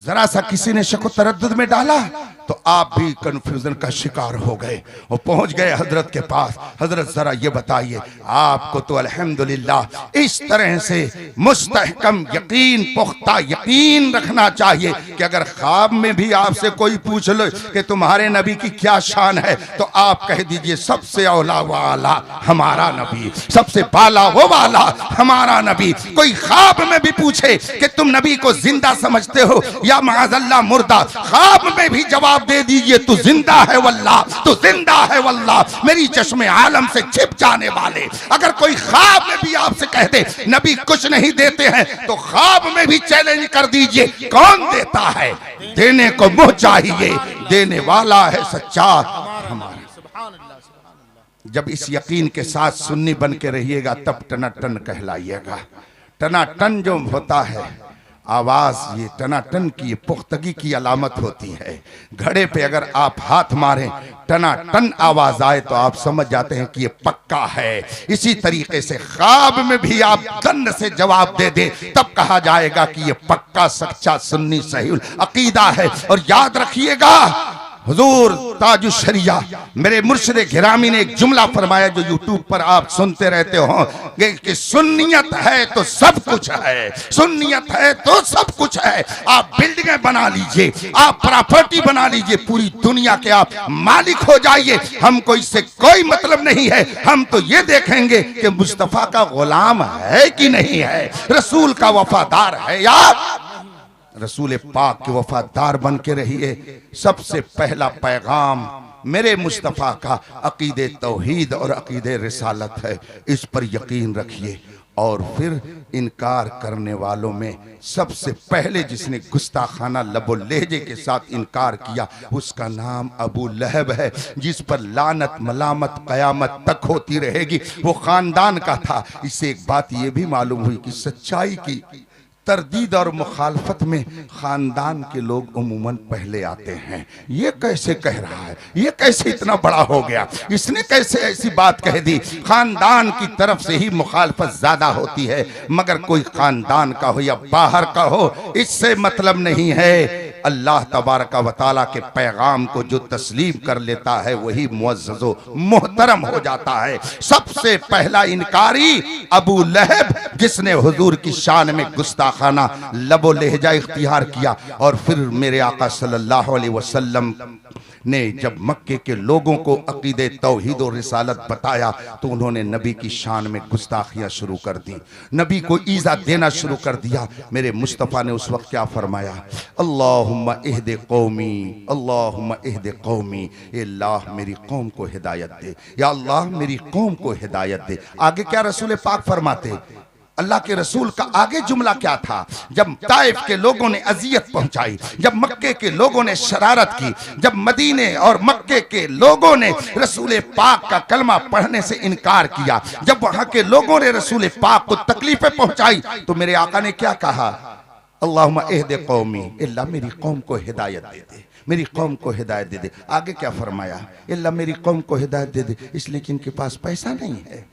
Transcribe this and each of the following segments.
जरा सा किसी ने शक तरद्दुद में डाला तो आप भी कंफ्यूजन का शिकार हो गए और पहुंच गए हजरत के पास। हजरत जरा ये बताइए, आपको तो अल्हम्दुलिल्लाह इस तरह से मुस्तहकम यकीन, पुख्ता यकीन रखना चाहिए कि अगर ख्वाब में भी आपसे कोई पूछ लो कि तुम्हारे नबी की क्या शान है तो आप कह दीजिए सबसे औला वाला हमारा नबी, सबसे बाला वो वाला हमारा नबी। कोई ख्वाब में भी पूछे कि तुम नबी को जिंदा समझते हो या माज़अल्लाह मुर्दा, ख्वाब में भी जवाब दे दीजिए तू जिंदा है वल्लाह, तू जिंदा है वल्लाह, मेरी चश्मे आलम से छिप जाने वाले। अगर कोई ख्वाब में भी आपसे कह दे नबी कुछ नहीं देते हैं तो ख्वाब में भी चैलेंज कर दीजिए, कौन देता है? देने को मुंह चाहिए, देने वाला है सच्चा हमारा। जब इस यकीन के साथ सुन्नी बन के रहिएगा तब टनाटन कहलाइएगा। टनाटन जो होता है आवाज, ये टनाटन की, ये पुख्तगी की अलामत होती है। घड़े पे अगर आप हाथ मारें टनाटन आवाज आए तो आप समझ जाते हैं कि ये पक्का है। इसी तरीके से ख्वाब में भी आप दन्न से जवाब दे दे तब कहा जाएगा कि ये पक्का सच्चा सुन्नी सही अकीदा है। और याद रखिएगा हुजूर ताजुश शरिया मेरे मुर्शिद गिरामी ने एक जुमला फरमाया जो यूट्यूब पर आप सुनते रहते हो कि सुन्नियत है तो सब कुछ है, सुन्नियत है तो सब कुछ है। आप बिल्डिंगें बना लीजिए, आप प्रॉपर्टी बना लीजिए, पूरी दुनिया के आप मालिक हो जाइए, हमको इससे कोई मतलब नहीं है। हम तो ये देखेंगे कि मुस्तफा का गुलाम है कि नहीं है, रसूल का वफादार है या रसूल पाक के वफादार बन के रहिए। सबसे पहला पैगाम मेरे मुस्तफ़ा का अकीदे तौहीद और अकीदे रिसालत है, इस पर यकीन रखिए। और फिर इनकार करने वालों में सबसे पहले जिसने गुस्ताखाना लबो लहजे के साथ इनकार किया उसका नाम अबू लहब है, जिस पर लानत मलामत कयामत तक होती रहेगी। वो खानदान का था। इससे एक बात ये भी मालूम हुई कि सच्चाई की तरदीद और मुखालफत में खानदान के लोग उमूमन पहले आते हैं। ये कैसे कह रहा है, ये कैसे इतना बड़ा हो गया, इसने कैसे ऐसी बात कह दी? खानदान की तरफ से ही मुखालफत ज्यादा होती है, मगर कोई खानदान का हो या बाहर का हो इससे मतलब नहीं है। अल्लाह तबारक व तआला के पैगाम को जो तस्लीम कर लेता है वही मुअज़्ज़ज़ व मोहतरम हो जाता है। सबसे पहला इनकारी अबू लहब, जिसने हुजूर की शान में गुस्ताखाना लबो लहजा इख्तियार किया। और फिर मेरे आका सल्लल्लाहु अलैहि वसल्लम ने जब मक्के के लोगों को अकीदे तौहीद और रिसालत बताया तो उन्होंने नबी की शान में गुस्ताखियां शुरू कर दी, नबी को ईज़ा देना शुरू कर दिया। मेरे मुस्तफ़ा ने उस वक्त क्या फरमाया? अल्लाहुम्मा इहदे कौमी, अल्लाहुम्मा इहदे कौमी, अल्लाह मेरी कौम को हिदायत दे, या अल्लाह मेरी कौम को हिदायत दे। आगे क्या रसूल पाक फरमाते? अल्लाह के रसूल का आगे जुमला क्या था? जब ताइफ के लोगों ने अजियत पहुंचाई, जब मक्के के लोगों ने शरारत की, जब मदीने और मक्के के लोगों ने रसूल पाक का कलमा पढ़ने से इनकार किया, जब वहां के लोगों ने रसूल पाक को तकलीफें पहुंचाई तो मेरे आका ने क्या कहा? अल्लाहुम्मा इहदे कौमी, अल्लाह मेरी कौम को हिदायत दे दे, मेरी कौम को हिदायत दे दे। आगे क्या फरमाया? अल्लाह मेरी कौम को हिदायत दे दे इसलिए कि इनके पास पैसा नहीं है।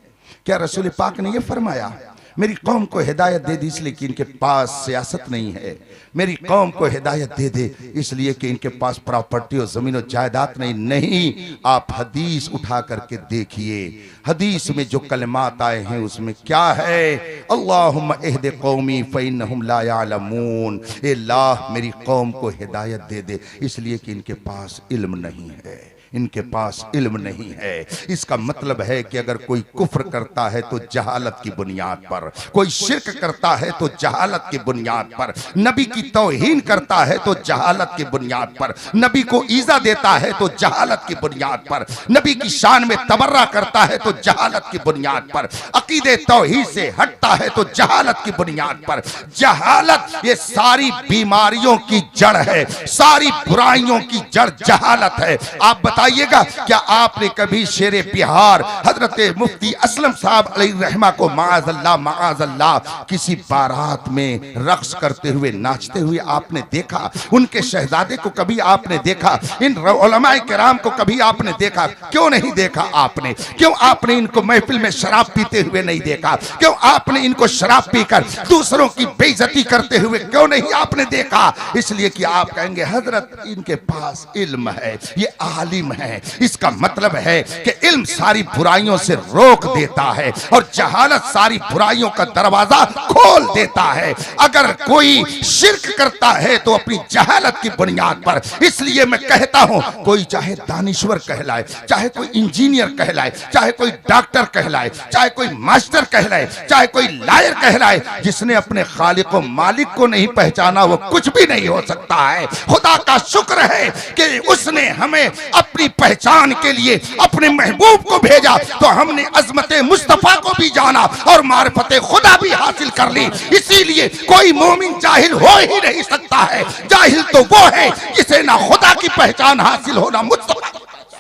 क्या रसूल पाक ने यह फरमाया? मेरी कौम को हिदायत दे दी इसलिए कि इनके पास सियासत नहीं है। मेरी कौम को हिदायत दे दे इसलिए कि इनके पास प्रॉपर्टी और ज़मीन और जायदाद नहीं। आप हदीस उठा करके देखिए, हदीस में जो कलमात आए हैं उसमें क्या है? अल्लाहुम्मा इहदे कौमी फ़इन्नहुम ला यअलमून, अल्लाह मेरी कौम को हिदायत दे दे इसलिए कि इनके पास इल्म नहीं है, इनके पास इल्म नहीं है। इसका मतलब है कि अगर कोई कुफ्र करता है तो जहालत की बुनियाद पर, कोई शिर्क करता है तो जहालत की बुनियाद पर, नबी की तौहीन करता है तो जहालत की बुनियाद पर, नबी को ईज़ा देता है तो जहालत की बुनियाद पर, नबी की शान में तबर्रा करता है तो जहालत की बुनियाद पर, अकीदे तौहीद से हटता है तो जहालत की बुनियाद पर। जहालत ये सारी बीमारियों की जड़ है, सारी बुराइयों की जड़ जहालत है। आप बताइएगा, क्या आपने कभी शेरे बिहार हजरत मुफ्ती असलम साहब अलैहि रहमा को माअज़ल्लाह किसी बारात में रक्स करते हुए, नाचते हुए आपने देखा? उनके शहजादे को कभी आपने देखा? इन उलमाए किराम को कभी आपने देखा? क्यों नहीं देखा आपने? क्यों आपने इनको महफिल में शराब पीते हुए नहीं देखा? क्यों आपने इनको शराब पीकर दूसरों की बेइज्जती करते हुए क्यों नहीं आपने देखा? इसलिए कि आप कहेंगे हजरत इनके पास इल्म है, ये आलिम है। इसका मतलब है कि इल्म सारी बुराइयों से रोक देता है और जहालत सारी बुराइयों का दरवाजा खोल देता है। अगर कोई शिर्क करता है तो अपनी जहालत की बुनियाद पर। इसलिए मैं कहता हूं, कोई चाहे दानिश्वर कहलाए, चाहे कोई इंजीनियर कहलाए, चाहे कोई डॉक्टर कहलाए, चाहे कोई मास्टर कहलाए, चाहे कोई लायर कहलाए, जिसने अपने खालिक व मालिक को नहीं पहचाना वो कुछ भी नहीं हो सकता है। खुदा का शुक्र है कि उसने हमें अपनी पहचान के लिए अपने महबूब को भेजा, तो हमने अजमत मुस्तफा को भी जाना और मारिफत खुदा भी हासिल कर ली। इसीलिए कोई मोमिन जाहिल हो ही नहीं सकता है। जाहिल तो वो है जिसे ना खुदा की पहचान हासिल हो ना मुस्तफा।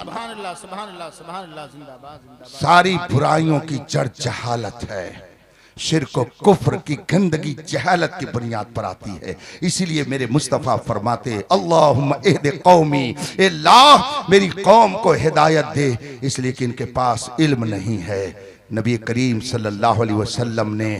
सुभान अल्लाह, सुभान अल्लाह, सुभान अल्लाह, जिंदाबाद, जिंदाबाद। सारी बुराइयों की जड़ जहालत है। शिर्क और कुफ्र की गंदगी जहालत की बुनियाद पर आती है। इसीलिए मेरे मुस्तफ़ा फरमाते अल्लाहुम्मा इहदि कौमी, ए अल्लाह मेरी कौम को हिदायत दे, इसलिए कि इनके पास इल्म नहीं है। नबी करीम सल्लल्लाहु अलैहि वसल्लम ने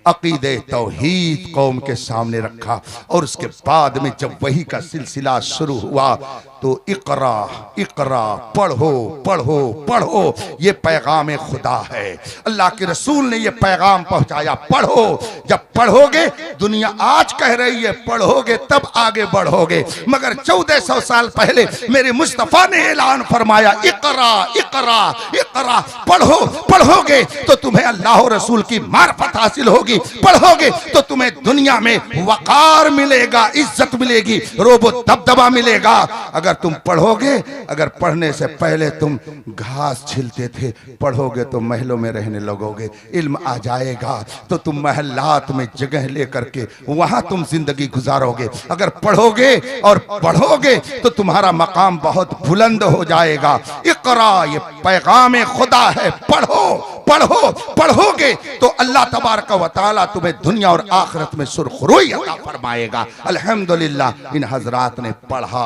अकीदे तौहीद कौम के सामने रखा और उसके बाद में जब वही का सिलसिला शुरू हुआ तो इकरा इकरा, पढ़ो पढ़ो पढ़ो, ये पैगाम खुदा है। अल्लाह के रसूल ने ये पैगाम पहुंचाया, पढ़ो। जब पढ़ोगे, दुनिया आज कह रही है पढ़ोगे तब आगे बढ़ोगे, मगर 1400 साल पहले मेरे मुस्तफ़ा ने ऐलान फरमाया इकरा इकरा इकरा, पढ़ो। पढ़ोगे तो तुम्हें अल्लाह रसूल की मार्फत हासिल होगी, पढ़ोगे तो तुम्हें दुनिया में वकार मिलेगा, इज्जत मिलेगी, रोबो दबदबा मिलेगा। अगर तुम पढ़ोगे, अगर पढ़ने से पहले तुम घास छिलते थे, पढ़ोगे तो महलों में रहने लगोगे। इल्म आ जाएगा तो तुम महल्लात में जगह लेकर के वहां तुम जिंदगी गुजारोगे। अगर पढ़ोगे और पढ़ोगे तो तुम्हारा मकाम बहुत बुलंद हो जाएगा। इकरा, ये पैगाम खुदा है, पढ़ो पढ़ो। पढ़ोगे तो अल्लाह तबारक व तआला तुम्हें दुनिया और आखिरत में सुरखरुई अता फरमाएगा। अल्हम्दुलिल्लाह इन हजरात ने पढ़ा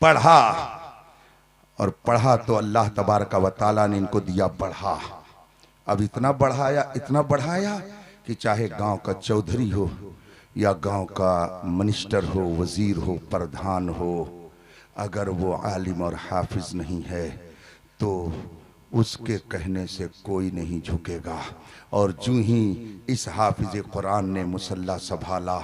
पढ़ा और पढ़ा तो अल्लाह तबारक व तआला ने इनको दिया बढ़ा। अब इतना बढ़ाया कि चाहे गांव का चौधरी हो या गांव का मिनिस्टर हो, वजीर हो, प्रधान हो, अगर वो आलिम और हाफिज नहीं है तो उसके कहने से कोई नहीं झुकेगा। और जो ही इस हाफिज कुरान ने मुसल्ला संभाला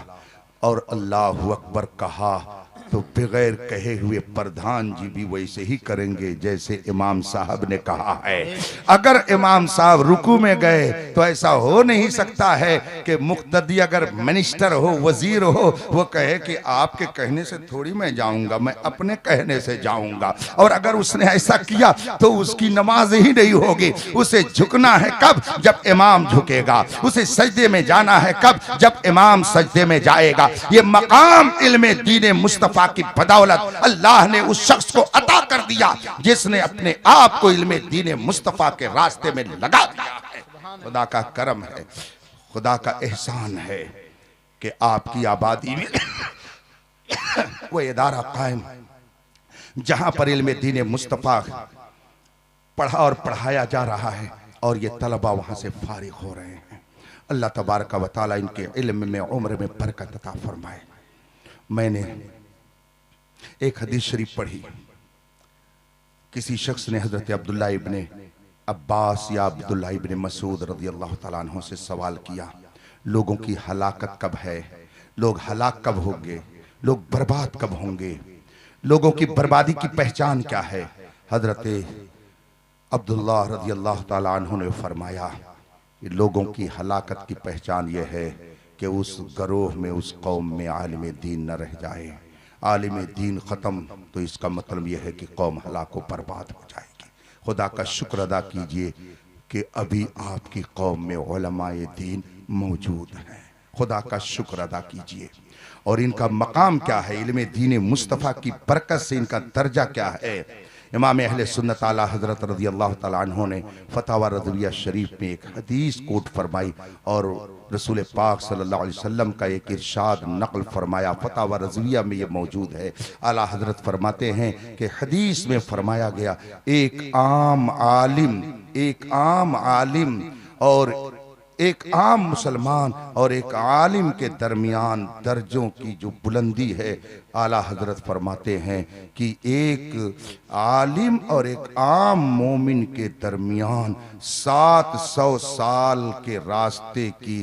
और अल्लाहु अकबर कहा तो बगैर कहे हुए प्रधान जी भी वैसे ही करेंगे जैसे इमाम साहब ने कहा है। अगर इमाम साहब रुकू में गए तो ऐसा हो नहीं सकता है कि मुक्तदी अगर मिनिस्टर हो, वजीर हो, वो कहे कि आपके कहने से थोड़ी मैं जाऊंगा, मैं अपने कहने से जाऊंगा। और अगर उसने ऐसा किया तो उसकी नमाज ही नहीं होगी। उसे झुकना है कब? जब इमाम झुकेगा। उसे सजदे में जाना है कब? जब इमाम सजदे में जाएगा। ये मकाम इल्मे दीन मुस्तफा की बदौलत अल्लाह ने उस शख्स को अता कर दिया जिसने अपने आप को इल्मे दीन मुस्तफा के रास्ते में लगा दिया है। खुदा का करम है, खुदा का एहसान है कि आपकी आबादी में वो इदारा कायम जहां पर इल्मे दीन मुस्तफा पढ़ा और पढ़ाया जा रहा है और ये तलबा वहां से फारिग हो रहे हैं। अल्लाह तबारक व तआला इनके इल्म में, उम्र में बरकत अता फरमाए। मैंने एक हदीस शरीफ पढ़ी, किसी शख्स ने हजरत अब्दुल्ला इब्ने अब्बास या अब्दुल्ला इब्ने मसूद रज़ी अल्लाह तआला अन्हु से सवाल किया, लोगों की हलाकत कब है? लोग हलाक कब होंगे? लोग बर्बाद कब होंगे? लोगों की बर्बादी की पहचान क्या है? हजरत अब्दुल्ला रज़ी अल्लाह तआला अन्हु ने फरमाया कि लोगों की हलाकत की पहचान यह है कि उस गरोह में, उस कौम में आलिम दीन न रह जाए। आलिम दीन ख़त्म तो इसका मतलब यह है कि कौम हलाक व बर्बाद हो जाएगी। खुदा का शुक्र अदा कीजिए कि अभी आपकी कौम में उलमाए दीन मौजूद हैं। खुदा का शुक्र अदा कीजिए। और इनका मकाम क्या है, इल्म दीन मुस्तफ़ा की बरकत से इनका दर्जा क्या है। इमाम अहले सुन्नत आला हज़रत रज़ी अल्लाह तआला अन्हु ने फतावा रज़विया शरीफ में एक हदीस कोट फरमाई और रसूल पाक सल्लल्लाहु अलैहि वसल्लम का एक इरशाद नक़ल फरमाया। फतावा रज़विया में ये मौजूद है। आला हज़रत फरमाते हैं कि हदीस में फरमाया गया, एक आम आलिम और एक आम मुसलमान और एक आलिम के दरमियान दर्जों की जो बुलंदी है, आला हजरत फरमाते हैं कि एक आलिम और एक आम मोमिन के दरमियान 700 साल के रास्ते की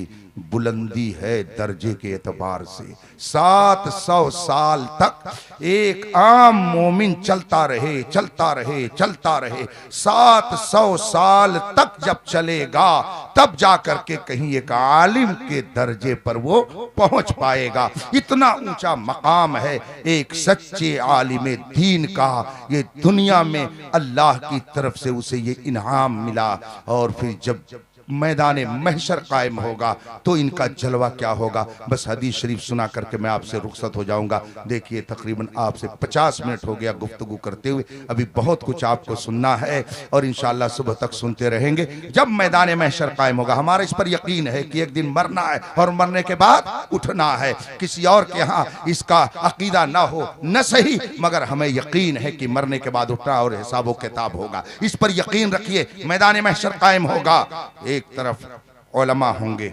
बुलंदी है दर्जे के एतबार से। 700 साल तक एक आम मोमिन चलता रहे 700 साल तक जब चलेगा तब जाकर के कहीं एक आलिम के दर्जे पर वो पहुंच पाएगा। इतना ऊंचा मकाम है एक सच्चे आलिम दीन का। ये दुनिया में अल्लाह की तरफ से उसे ये इनाम मिला और फिर जब मैदान महशर कायम होगा तो इनका जलवा क्या होगा। बस हदीस शरीफ सुना करके मैं आपसे रुखसत हो जाऊंगा। देखिए तकरीबन आपसे 50 मिनट हो गया गुफ्तगू करते हुए, अभी बहुत कुछ आपको सुनना है और इंशाअल्लाह सुबह तक सुनते रहेंगे। जब मैदान महशर कायम होगा, हमारा इस पर यकीन है कि एक दिन मरना है और मरने के बाद उठना है। किसी और के यहाँ इसका अकीदा ना हो न सही, मगर हमें यकीन है कि मरने के बाद उठना और हिसाब व किताब होगा। इस पर यकीन रखिए। मैदान महशर कायम होगा, एक तरफ उलमा होंगे,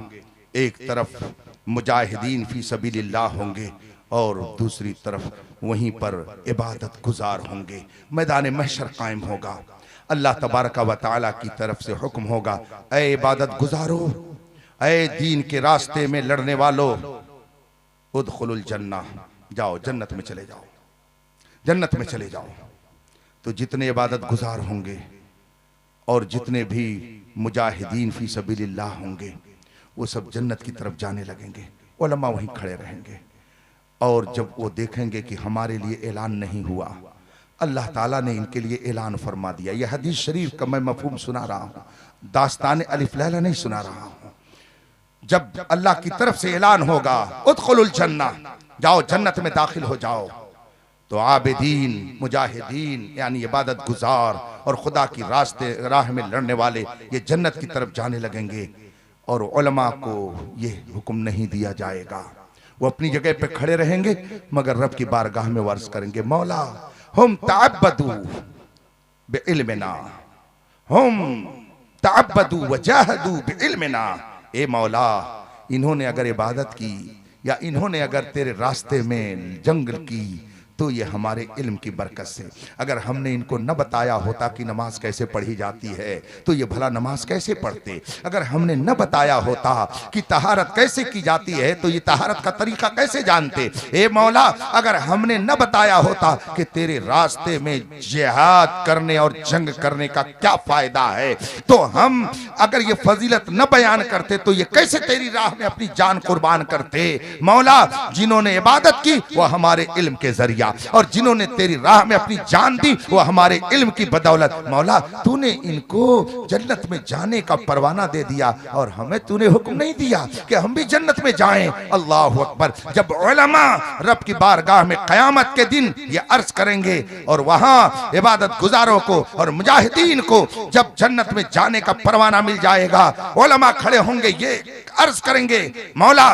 एक तरफ मुजाहिदीन फी सबीलिल्लाह होंगे और दूसरी तरफ वहीं पर इबादत गुजार होंगे। मैदान महशर कायम होगा, अल्लाह तबारका व तआला की तरफ से हुक्म होगा, ऐ इबादत गुजारो, ऐ दीन के रास्ते में लड़ने वालों, उदखुलुल जन्ना, जाओ जन्नत में चले जाओ, जन्नत में चले जाओ। तो जितने इबादत गुजार होंगे और जितने भी मुजाहिदीन फी सबीलिल्लाह होंगे वो सब जन्नत की तरफ जाने लगेंगे। उलमा वहीं खड़े रहेंगे और जब वो देखेंगे कि हमारे लिए ऐलान नहीं हुआ, अल्लाह ताला ने इनके लिए ऐलान फरमा दिया। यह हदीस शरीफ का मैं मफहूम सुना रहा हूँ, दास्तान अलिफ लैला नहीं सुना रहा हूँ। जब अल्लाह की तरफ से ऐलान होगा उदखुलुल जन्ना, जाओ जन्नत में दाखिल हो जाओ, तो आबिदीन मुजाहिदीन यानी इबादत गुजार और खुदा की राह में लड़ने वाले ये जन्नत की तरफ जाने लगेंगे और उलमा को ये हुक्म नहीं दिया जाएगा। वो अपनी जगह पे खड़े रहेंगे मगर रब की बारगाह में वर्ष करेंगे, मौला हम तअब्बदू बिइल्मिना, हम तअब्बदू वजाहदू बिइल्मिना। ए मौला, इन्होंने अगर इबादत की या इन्होंने अगर तेरे रास्ते में जंग की तो ये हमारे इल्म की बरकत से। अगर हमने इनको न बताया होता कि नमाज कैसे पढ़ी जाती है तो ये भला नमाज कैसे पढ़ते। अगर हमने न बताया होता कि तहारत कैसे की जाती है तो ये तहारत का तरीका कैसे जानते। ए मौला, अगर हमने न बताया होता कि तेरे रास्ते में जिहाद करने और जंग करने का क्या फायदा है, तो हम अगर ये फजीलत न बयान करते तो ये कैसे तेरी राह में अपनी जान कुर्बान करते। मौला, जिन्होंने इबादत की वो हमारे इल्म के जरिया और जिन्होंने तेरी राह में अपनी जान दी वो हमारे इल्म की बदौलत। मौला, तूने इनको जन्नत में जाने का परवाना दे दिया और हमें तूने हुक्म नहीं दिया कि हम भी जन्नत में जाएं। अल्लाहु अकबर। जब उलमा रब की बारगाह में कयामत के दिन ये अर्ज करेंगे और वहां इबादत गुजारों को और मुजाहिदीन को जब जन्नत में जाने का परवाना मिल जाएगा, उलमा खड़े होंगे, ये अर्ज करेंगे, मौला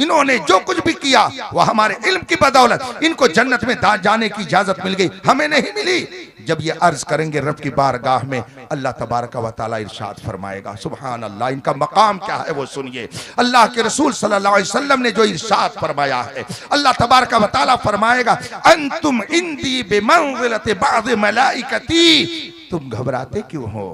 इन्होंने जो कुछ भी किया वह हमारे इल्म की बदौलत इनको जन्नत में जाने की इजाजत मिल गई, हमें नहीं मिली। जब ये अर्ज करेंगे रब की बारगाह में, अल्लाह तबारक व तआला इरशाद फरमाएगा, सुभान अल्लाह, इनका मकाम क्या है वो सुनिए। अल्लाह के रसूल सल्लल्लाहु अलैहि वसल्लम ने जो इरशाद फरमाया है, अल्लाह तबारक व तआला फरमाएगा, अंतुम इंदी बिमंज़िलति बाज़ मलाइकती, तुम घबराते क्यों हो,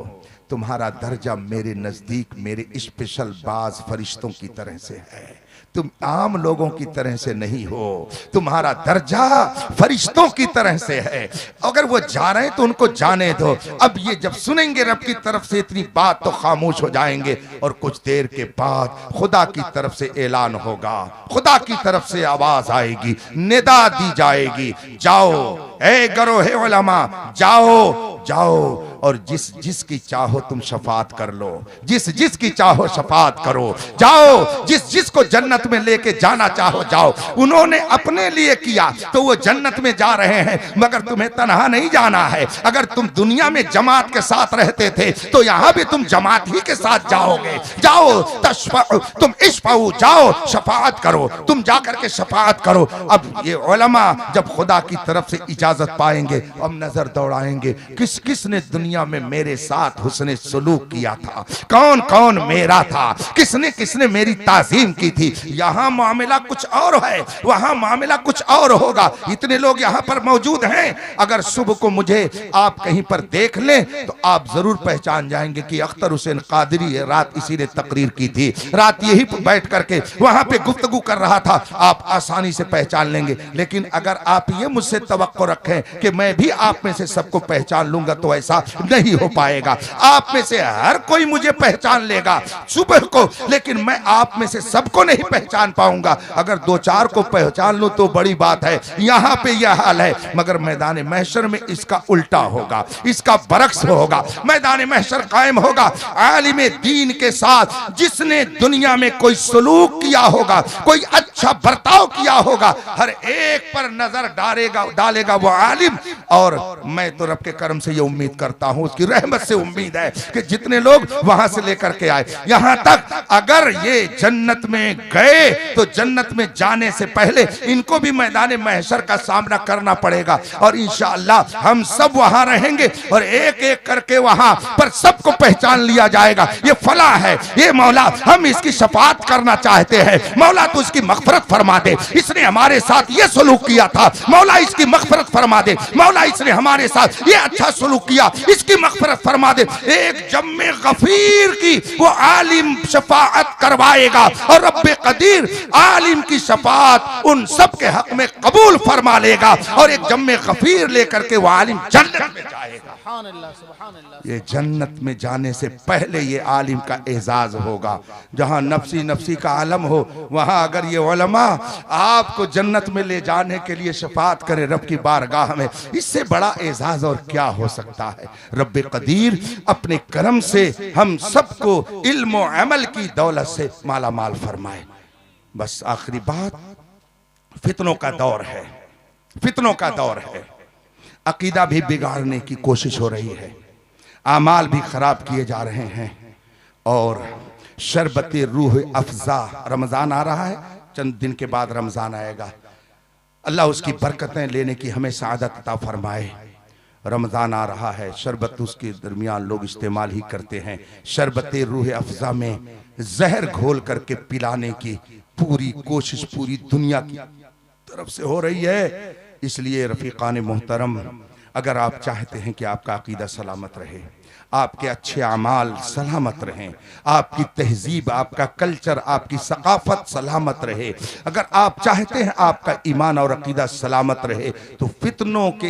तुम्हारा दर्जा मेरे नजदीक मेरे स्पेशल बाज फरिश्तों की तरह से है, तुम आम लोगों की तरह से नहीं हो, तुम्हारा दर्जा फरिश्तों की तरह से है। अगर वो जा रहे हैं तो उनको जाने दो। अब ये जब सुनेंगे रब की तरफ से इतनी बात तो खामोश हो जाएंगे और कुछ देर के बाद खुदा की तरफ से ऐलान होगा, खुदा की तरफ से आवाज आएगी, निदा दी जाएगी, जाओ ए गरोहे उलमा, जाओ जाओ और जिस जिसकी चाहो तुम शफात कर लो, जिस जिसकी चाहो शफात करो, जाओ जिस जिसको जन्नत में लेके जाना चाहो जाओ। उन्होंने अपने लिए किया तो वो जन्नत में जा रहे हैं, मगर तुम्हें तन्हा नहीं जाना है। अगर तुम दुनिया में जमात के साथ रहते थे तो यहाँ भी तुम जमात ही के साथ जाओगे। जाओ तशफअ, तुम इशफअ, जाओ शफाअत करो, तुम जाकर के शफाअत करो। अब ये उलमा जब खुदा की तरफ से इजाजत पाएंगे, अब नजर दौड़ाएंगे किस किस ने दुनिया में मेरे साथ हुस्ने सलूक किया था, कौन कौन मेरा था, किसने किसने मेरी ताजीम की थी। यहाँ मामला कुछ और है, वहाँ मामला कुछ और होगा। इतने लोग यहाँ पर मौजूद हैं, अगर सुबह को मुझे आप कहीं पर देख लें तो आप जरूर पहचान जाएंगे कि अख्तर हुसैन कादरी है, रात इसी ने तकरीर की थी, रात यही बैठ करके वहां पे गुफ्तगू कर रहा था, आप आसानी से पहचान लेंगे। लेकिन अगर आप ये मुझसे तवक्को रखें कि मैं भी आप में से सबको पहचान लूंगा तो ऐसा नहीं हो पाएगा। आप में से हर कोई मुझे पहचान लेगा सुबह को, लेकिन मैं आप में से सबको नहीं पहचान पाऊंगा। अगर दो चार को पहचान लूं तो बड़ी बात है, यहाँ पे यह हाल है। मगर मैदान महशर में इसका उल्टा होगा, इसका बरक्स होगा। मैदान महशर कायम होगा आलिम दीन के साथ जिसने दुनिया में कोई सलूक किया होगा, कोई अच्छा बर्ताव किया होगा, हर एक पर नजर डालेगा वो आलिम। और मैं तो रब के करम से ये उम्मीद करता हूं, उसकी रहमत से उम्मीद है कि जितने लोग वहां से लेकर के आए यहां तक, अगर ये जन्नत में गए तो जन्नत में जाने से पहले इनको भी मैदान महशर का सामना करना पड़ेगा। और इंशाअल्लाह हम सब वहां रहेंगे और एक एक करके वहां पर सबको पहचान लिया जाएगा। ये फला है, ये मौला हम इसकी शफाअत करना चाहते हैं, मौला तो इसकी मगफरत फरमा दे, इसने हमारे साथ ये सलूक किया था, मौला इसकी मगफरत फरमा दे, मौला इसने हमारे साथ ये अच्छा सलूक किया, इसकी मगफरत फरमा दे। एक जम्मे गफीर की वो आलिम शफाअत करवाएगा और रब्बे कदीर आलिम की शफाअत उन सब के हक में कबूल फरमा लेगा और एक जम्मे गफीर लेकर के वो आलिम जन्नत में जाएगा। ये जन्नत में जाने से पहले ये आलिम का एजाज होगा। जहां नफसी नफसी का आलम हो, वहां अगर ये उलमा आपको जन्नत में ले जाने के लिए शफाअत करे रब की बारगाह में, इससे बड़ा एजाज और क्या हो सकता है। रब्बे कदीर अपने करम से हम सबको इल्म और अमल की दौलत से माला माल फरमाए। बस आखिरी बात, फितनों का दौर है, फितनों का दौर है। अकीदा भी बिगाड़ने की कोशिश हो रही है, आमाल भी खराब किए जा रहे हैं। और शरबते रूह अफजा, रमजान आ रहा है, चंद दिन के बाद रमजान आएगा, अल्लाह उसकी बरकतें लेने की हमें सआदत अता फरमाए। रमजान आ रहा है, शरबत उसके दरमियान लोग इस्तेमाल ही करते हैं। शरबते रूह अफजा में जहर घोल करके पिलाने की पूरी कोशिश पूरी दुनिया की तरफ से हो रही है। इसलिए रफीकान मोहतरम, अगर आप चाहते हैं कि आपका अकीदा सलामत रहे, आपके अच्छे अमाल सलामत रहें, आपकी तहजीब, आपका कल्चर, आपकी सकाफत सलामत रहे, अगर आप चाहते हैं आपका ईमान और अकीदा सलामत रहे, तो फितनों के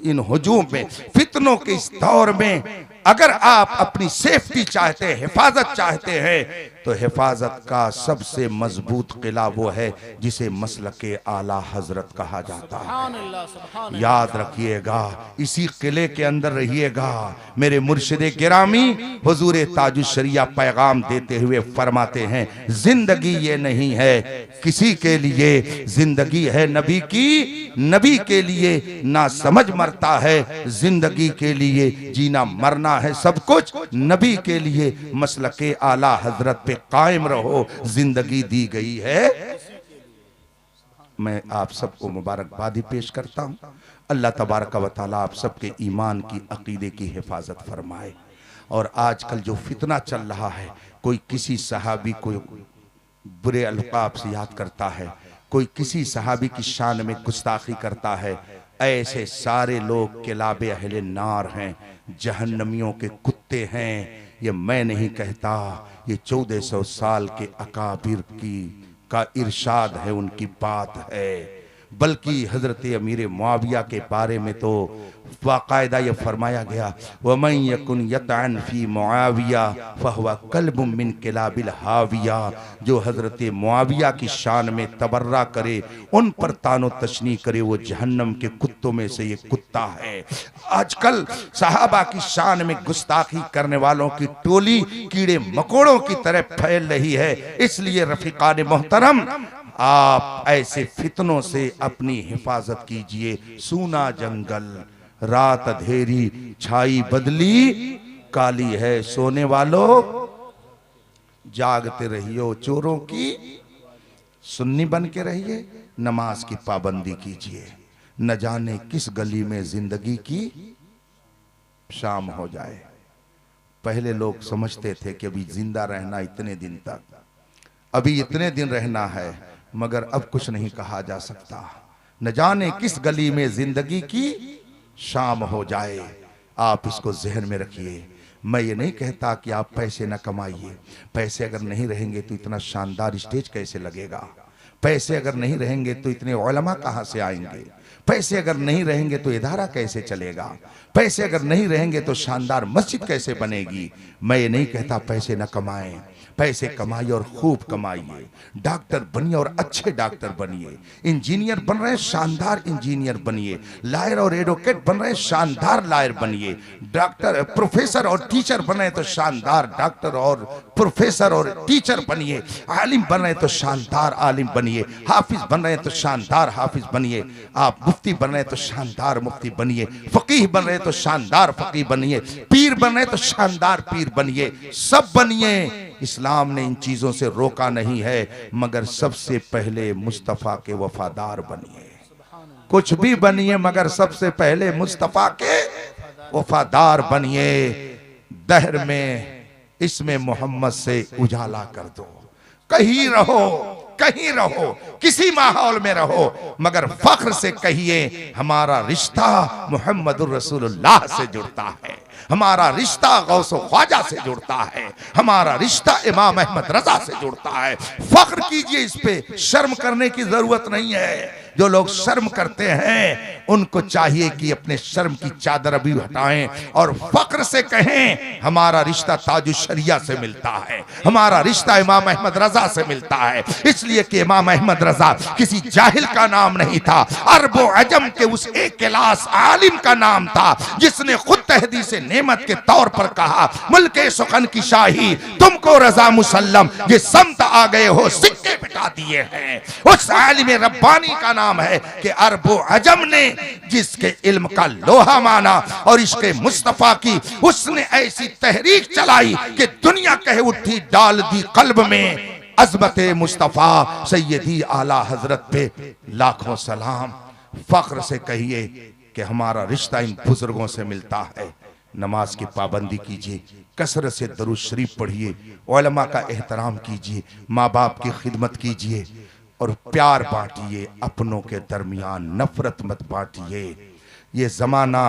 इन हुजूम में, फितनों के इस दौर में अगर आप अपनी सेफ्टी चाहते हैं, हिफाजत चाहते हैं, तो हिफाजत का सबसे मजबूत किला वो है जिसे मसलके आला हजरत कहा जाता है। याद रखिएगा, इसी किले के अंदर रहिएगा। मेरे मुर्शिदे गिरामी हुजूर ताजुश्शरिया पैगाम देते हुए फरमाते हैं, जिंदगी ये नहीं है किसी के लिए, जिंदगी है नबी की, नबी के लिए ना समझ मरता है, जिंदगी के लिए जीना मरना है सब कुछ नबी के लिए। मसलके आला हजरत पे कायम रहो, जिंदगी दी गई है। मैं आप सबको मुबारकबादी पेश करता हूँ। अल्लाह तबारक व तआला आप सबके ईमान की, अकीदे की हिफाजत फरमाए। और आजकल जो फितना चल रहा है, कोई किसी सहाबी को बुरे अलकाब से याद करता है, कोई किसी सहाबी की शान में गुस्ताखी करता है, ऐसे सारे लोग किलाबे अहले नार हैं, जहन्नमियों के कुत्ते हैं। ये मैं नहीं कहता, ये 1400 साल के अकाबिर की का इरशाद है, उनकी बात है। बल्कि हजरत अमीर मुआविया के बारे में तो बाकायदा ये फरमाया गया, वमन यकुन यतअन फी मुआविया फहुवा कल्बुम मिन किलाबिल हाविया, जो हजरत मुआविया की शान में तबर्रा करे, उन पर तानो तशनी करे, वो जहन्नम के कुत्तों में से ये कुत्ता है। आजकल सहाबा की शान में गुस्ताखी करने वालों की टोली कीड़े मकोड़ों की तरह फैल रही है। इसलिए रफीकान मोहतरम, आप ऐसे फितनों से अपनी हिफाजत कीजिए। सूना जंगल, रात अंधेरी, छाई बदली काली है, सोने वालों जागते रहियो, चोरों की सुन्नी बन के रहिए, नमाज की पाबंदी कीजिए। न जाने किस गली में जिंदगी की शाम हो जाए। पहले लोग समझते थे कि अभी जिंदा रहना इतने दिन तक, अभी इतने दिन रहना है, मगर अब कुछ नहीं कहा जा सकता। न जाने किस गली में जिंदगी की शाम हो जाए। आप इसको जहन में रखिए। मैं ये नहीं कहता कि आप पैसे न कमाइए, पैसे अगर नहीं रहेंगे तो इतना शानदार स्टेज कैसे लगेगा, पैसे अगर नहीं रहेंगे तो इतने उलमा कहाँ से आएंगे, पैसे अगर नहीं रहेंगे तो इदारा कैसे चलेगा, पैसे अगर नहीं रहेंगे तो शानदार मस्जिद कैसे बनेगी। मैं ये नहीं कहता पैसे न कमाएं, पैसे कमाइए और खूब कमाइए, डॉक्टर बनिए और अच्छे डॉक्टर बनिए, इंजीनियर बन रहे हैं शानदार इंजीनियर बनिए, लायर और एडवोकेट बन रहे हैं शानदार लायर बनिए, डॉक्टर प्रोफेसर और टीचर बन रहे हैं तो शानदार डॉक्टर और प्रोफेसर और टीचर बनिए, आलिम बन रहे हैं तो शानदार आलिम बनिए, हाफिज बन रहे हैं तो शानदार हाफिज बनिए, आप मुफ्ती बन रहे हैं तो शानदार मुफ्ती बनिए, फकीह बन रहे हैं तो शानदार फकीह बनिए, पीर बन रहे हैं तो शानदार पीर बनिए, सब बनिए। इस्लाम ने इन चीजों से रोका नहीं है, मगर सबसे पहले मुस्तफा के वफादार बनिए। कुछ भी बनिए मगर सबसे पहले मुस्तफा के वफादार बनिए। दहर में इसमें मोहम्मद से उजाला कर दो, कहीं रहो, कहीं रहो, किसी माहौल में रहो, मगर फख्र से कहिए हमारा रिश्ता मुहम्मदुर रसूलुल्लाह से जुड़ता है, हमारा रिश्ता गौसो ख्वाजा से जुड़ता है, हमारा रिश्ता इमाम अहमद रजा से जुड़ता है। फख्र कीजिए, इस पे शर्म करने की जरूरत नहीं है। जो लोग शर्म करते हैं उनको चाहिए कि अपने शर्म की चादर अभी हटाएं और फख्र से कहें हमारा रिश्ता ताजुश शरिया से मिलता है, हमारा रिश्ता इमाम अहमद रजा से मिलता है। इसलिए कि इमाम अहमद रजा किसी जाहिल का नाम नहीं था, अरब व अजम के उस एक क्लास आलिम का नाम था जिसने खुद तहदीस नेमत के तौर पर कहा, मुल्के सुखन की शाही तुमको रजा मुसल्लम, ये समत आ गए हो सिक्के बिठा दिए हैं। उस आलिम रब्बानी का नाम है कि अरब व अजम ने जिसके इल्म का लोहा माना और इसके मुस्तफा की उसने ऐसी तहरीक चलाई कि दुनिया कह उठी, डाल दी कल्ब में अज़मत मुस्तफा सैयदी आला हजरत पे लाखों सलाम। फख्र से कहिए कि हमारा रिश्ता इन बुजुर्गों से मिलता है। नमाज की पाबंदी कीजिए, कसरत से दरूद शरीफ पढ़िए, उलमा का एहतराम कीजिए, माँ बाप की खिदमत कीजिए और प्यार बांटिए, अपनों के दरमियान नफरत मत बांटिए। ये जमाना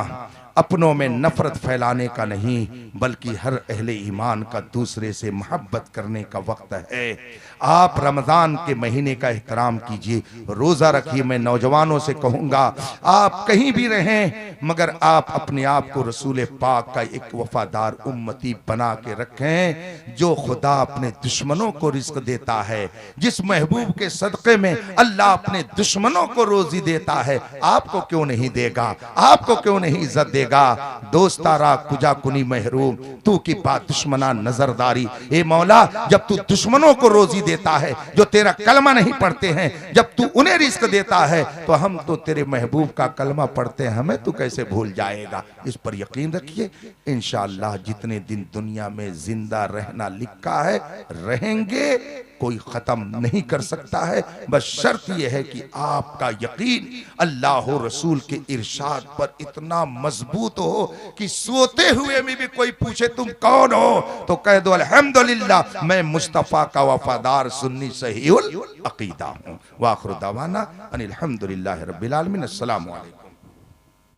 अपनों में नफरत फैलाने का नहीं बल्कि हर अहले ईमान का दूसरे से मोहब्बत करने का वक्त है। आप रमजान के महीने का एहतराम कीजिए, रोजा रखिए। मैं नौजवानों से कहूँगा आप कहीं भी रहें मगर आप अपने आप को रसूल पाक का एक वफादार उम्मती बना के रखें। जो खुदा अपने दुश्मनों को रिस्क देता है, जिस महबूब के सदक़े में अल्लाह अपने दुश्मनों को रोजी देता है, आपको क्यों नहीं देगा, आपको क्यों नहीं इज्जत देगा। दोस्तारा कुजा कुनी महरूम तू की बात दुश्मना नजरदारी। ए मौला, जब तू दुश्मनों को रोजी देता है जो तेरा कलमा नहीं पढ़ते हैं, जब तू उन्हें रिस्क देता है तो हम तो तेरे महबूब का कलमा पढ़ते हैं, हमें तू कैसे भूल जाएगा। इस पर यकीन रखिए, इंशाअल्लाह जितने दिन दुनिया में जिंदा रहना लिखा है रहेंगे, कोई खत्म नहीं कर सकता है। बस शर्त यह है कि आपका यकीन अल्लाह रसूल के इरशाद पर इतना मजबूत हो कि सोते हुए में भी कोई पूछे तुम कौन हो तो कह दो अल्हम्दुलिल्लाह मैं मुस्तफा का वफादार सुन्नी सहीउल अकीदा हूँ। वाखिर दावाना अनिल हम्दुलिल्लाहि रब्बिल आलमीन। अस्सलामु अलैकुम।